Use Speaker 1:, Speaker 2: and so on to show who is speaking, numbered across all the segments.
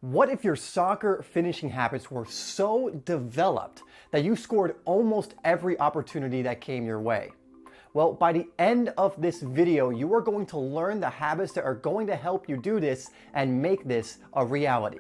Speaker 1: What if your soccer finishing habits were so developed that you scored almost every opportunity that came your way? Well, by the end of this video, you are going to learn the habits that are going to help you do this and make this a reality.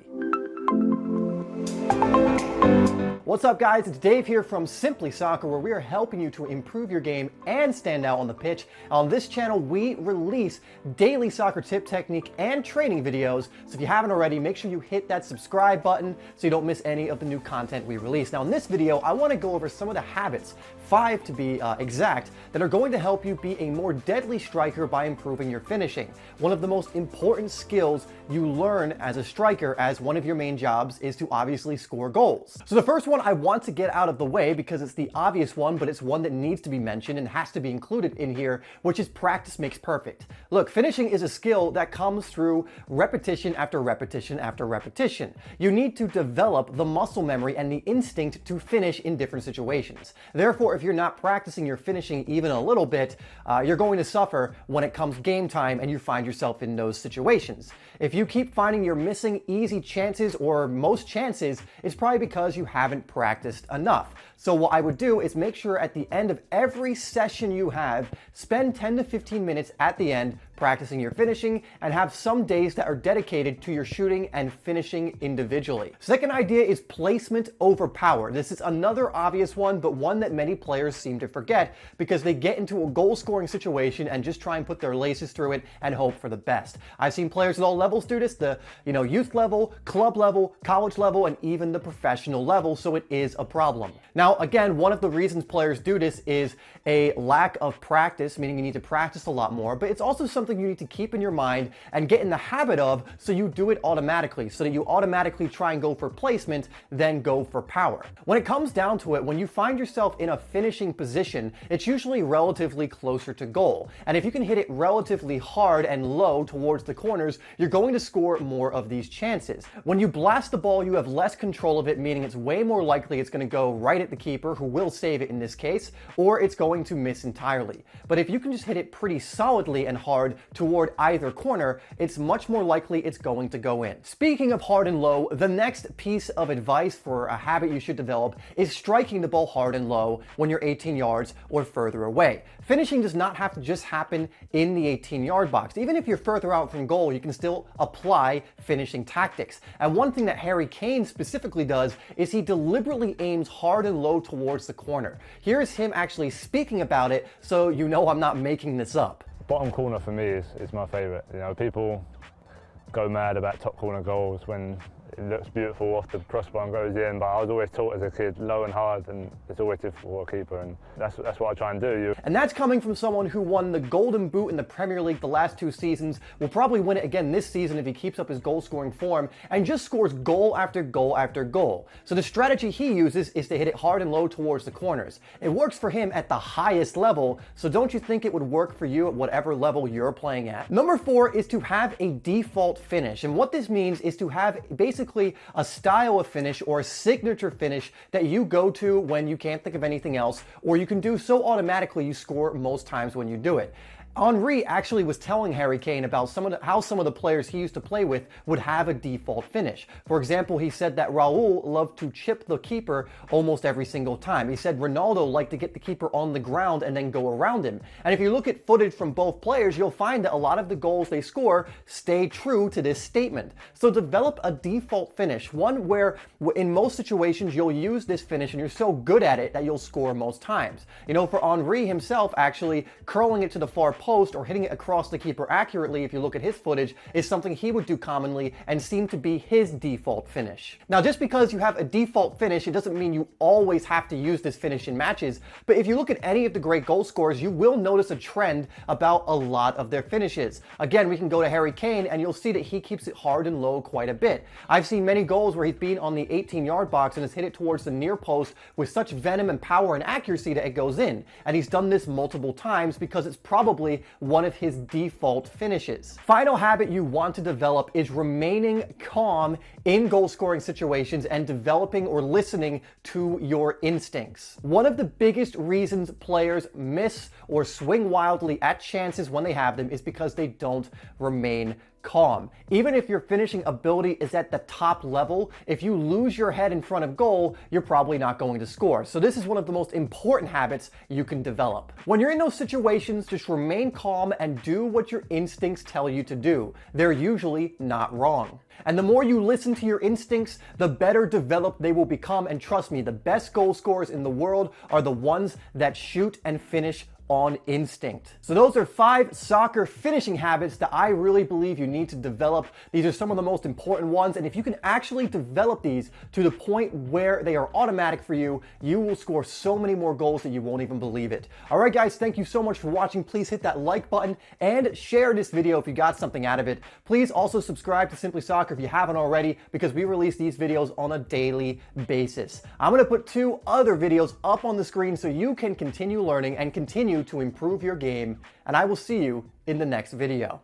Speaker 1: What's up, guys? It's Dave here from SimplySoccer, where we are helping you to improve your game and stand out on the pitch. On this channel, we release daily soccer tip, technique, and training videos. So if you haven't already, make sure you hit that subscribe button so you don't miss any of the new content we release. Now, in this video, I want to go over some of the habits, 5 to be exact, that are going to help you be a more deadly striker by improving your finishing. One of the most important skills you learn as a striker, as one of your main jobs, is to obviously score goals. So the first one I want to get out of the way, because it's the obvious one, but it's one that needs to be mentioned and has to be included in here, which is practice makes perfect. Look, finishing is a skill that comes through repetition after repetition after repetition. You need to develop the muscle memory and the instinct to finish in different situations. Therefore, if you're not practicing your finishing even a little bit, you're going to suffer when it comes game time and you find yourself in those situations. If you keep finding you're missing easy chances or most chances, it's probably because you haven't practiced enough. So what I would do is make sure at the end of every session you have, spend 10 to 15 minutes at the end practicing your finishing, and have some days that are dedicated to your shooting and finishing individually. Second idea is placement over power. This is another obvious one, but one that many players seem to forget because they get into a goal scoring situation and just try and put their laces through it and hope for the best. I've seen players at all levels do this, the youth level, club level, college level, and even the professional level, so it is a problem. Now, again, one of the reasons players do this is a lack of practice, meaning you need to practice a lot more, but it's also something you need to keep in your mind and get in the habit of, so you do it automatically, so that you automatically try and go for placement, then go for power. When it comes down to it, when you find yourself in a finishing position, it's usually relatively closer to goal. And if you can hit it relatively hard and low towards the corners, you're going to score more of these chances. When you blast the ball, you have less control of it, meaning it's way more likely it's going to go right at the keeper, who will save it in this case, or it's going to miss entirely. But if you can just hit it pretty solidly and hard toward either corner, it's much more likely it's going to go in. Speaking of hard and low, the next piece of advice for a habit you should develop is striking the ball hard and low when you're 18 yards or further away. Finishing does not have to just happen in the 18-yard box. Even if you're further out from goal, you can still apply finishing tactics. And one thing that Harry Kane specifically does is he deliberately aims hard and low towards the corner. Here's him actually speaking about it, so you know I'm not making this up.
Speaker 2: Bottom corner for me is my favourite. People go mad about top corner goals when it looks beautiful off the crossbar and goes in, but I was always taught as a kid low and hard, and it's always difficult for a keeper, and that's what I try and do.
Speaker 1: And that's coming from someone who won the Golden Boot in the Premier League the last 2 seasons, will probably win it again this season if he keeps up his goal scoring form, and just scores goal after goal after goal. So the strategy he uses is to hit it hard and low towards the corners. It works for him at the highest level, so don't you think it would work for you at whatever level you're playing at? Number 4 is to have a default finish, and what this means is to have basically a style of finish or a signature finish that you go to when you can't think of anything else, or you can do so automatically you score most times when you do it. Henry actually was telling Harry Kane about how some of the players he used to play with would have a default finish. For example, he said that Raul loved to chip the keeper almost every single time. He said Ronaldo liked to get the keeper on the ground and then go around him. And if you look at footage from both players, you'll find that a lot of the goals they score stay true to this statement. So develop a default finish, one where in most situations you'll use this finish and you're so good at it that you'll score most times. For Henry himself, actually curling it to the far post or hitting it across the keeper accurately, if you look at his footage, is something he would do commonly and seemed to be his default finish. Now, just because you have a default finish, it doesn't mean you always have to use this finish in matches, but if you look at any of the great goal scorers, you will notice a trend about a lot of their finishes. Again, we can go to Harry Kane and you'll see that he keeps it hard and low quite a bit. I've seen many goals where he's been on the 18-yard box and has hit it towards the near post with such venom and power and accuracy that it goes in. And he's done this multiple times because it's probably one of his default finishes. Final habit you want to develop is remaining calm in goal scoring situations and developing or listening to your instincts. One of the biggest reasons players miss or swing wildly at chances when they have them is because they don't remain calm. Even if your finishing ability is at the top level, if you lose your head in front of goal, you're probably not going to score. So this is one of the most important habits you can develop. When you're in those situations, just remain calm and do what your instincts tell you to do. They're usually not wrong. And the more you listen to your instincts, the better developed they will become. And trust me, the best goal scorers in the world are the ones that shoot and finish on instinct. So those are 5 soccer finishing habits that I really believe you need to develop. These are some of the most important ones, and if you can actually develop these to the point where they are automatic for you, you will score so many more goals that you won't even believe it. All right, guys, thank you so much for watching. Please hit that like button and share this video if you got something out of it. Please also subscribe to Simply Soccer if you haven't already, because we release these videos on a daily basis. I'm going to put 2 other videos up on the screen so you can continue learning and continue to improve your game, and I will see you in the next video.